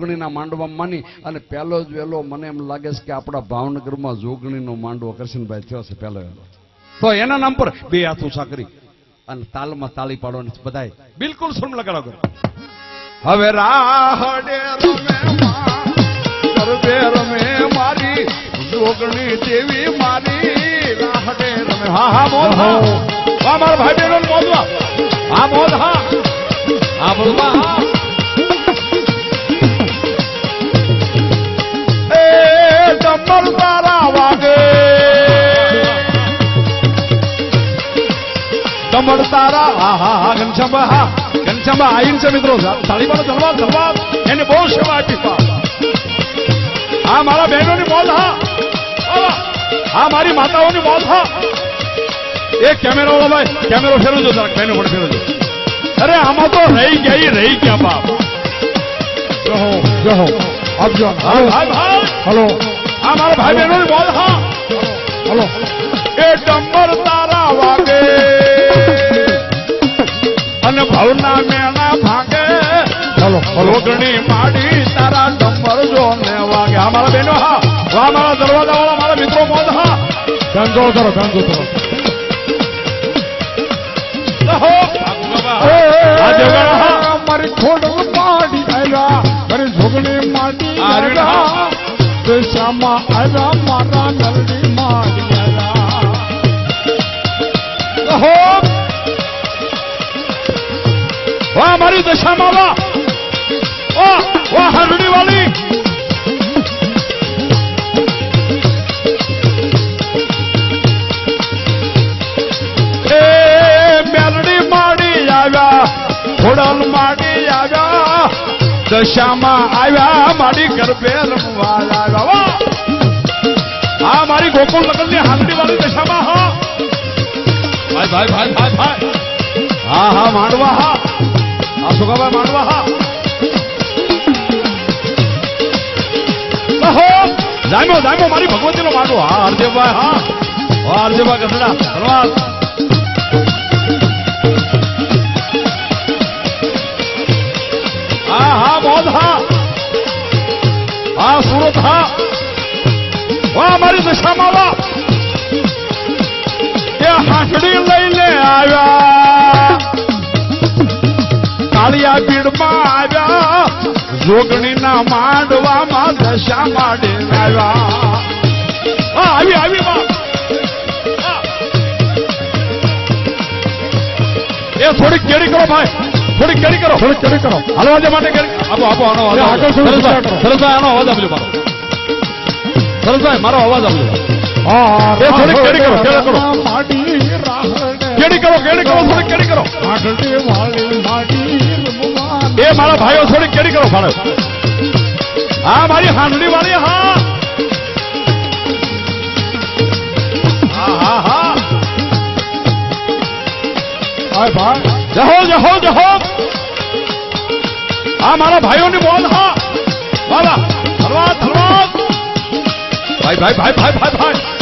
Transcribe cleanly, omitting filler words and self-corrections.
જોગણીના માંડવા માની અને પહેલો જ વેલો મને એમ લાગે છે કે આપણા ભાવનગરમાં જોગણીનો માંડવો કરશનભાઈ થયો છે પહેલો વેલો. તો એના નામ પર બે હાથ ઊંચા કરી અને તાલમાં તાળી પાડવાની બધાય બિલકુલ સુર લગાડો. હવે રાહડે રમે મારી જોગણી દેવી મારી રાહડે રમે. હા હા મોદ હા મારા ભાઈ બહેનો મોદવા હા મોદ હા હા બોલવા હા ડમર તારા વાગે ડમર તારા હા હા હા ઘનશ્યામા આઈન છે મિત્રો તાળી પાડો ધન્યવાદ ધન્યવાદ એને બહુ સેવા આપી હા મારા બહેનોની મોજ હા હા મારી માતાઓની મોજ હા એ કેમેરો ભાઈ કેમેરો ફેરવજો જરાક બહેનો પણ ફેરવજો. અરે આમાં તો રહી ગયા બાપ જહો આપજો હલો હા મારા ભાઈ બહેનો બોલ હા હલો એ ડમર તારા વાગે અને ભવના મેણા ભાગે હલો લોગણી માડી તારા ડમર જો ને વાગે. હા મારા બહેનો હા વાહ મારા દરવાજા વાળા મારા મિત્રો બોલ હા ગાંજો કરો મારી ખોડ માડી આવ્યા મારી જોગણી માડી આવ્યા દશામાં આવ્યા મારા નરડી માડી આવ્યા વાહ મારી દશામાં વાહ હરડી વાળી એ મેલડી માડી આવ્યા ખોડલ માડી આવ્યા દશામાં આવ્યા મારી ગરબે રમવા આવ્યા. હા મારી ગોકુળ લગ્નની હાલડી વાળી દશામાં હા ભાઈ હા હા માંડવા હા હા સુગાભાઈ માંડવા હા જામ્યો મારી ભગવતીનો માંડવો હા હરદેવભાઈ હા હરદેવભાઈ ગઢડા ધન્યવાદ. હા મોદ હા સુરત હા વાહ મારી દશામાં વાહ એ હાંસડી લઈને આવ્યા કાળિયા પીડમાં આવ્યા જોગણીના માંડવામાં દશા માંડે આવ્યા. આવી એ થોડીક કેરી કરો ભાઈ થોડીક કેરી કરો હલવા માટે આપો આનો સરસભાઈ આનો અવાજ આપજો મારો સરસભાઈ મારો અવાજ આપજો થોડીક કેરી કરો થોડીક કેરી કરો એ મારા ભાઈઓ થોડીક કેરી કરો ફાળે હા મારી હાંડલી વાળી હા જહો હા મારા ભાઈઓની બોલ હા વાલા ધન્યવાદ ભાઈ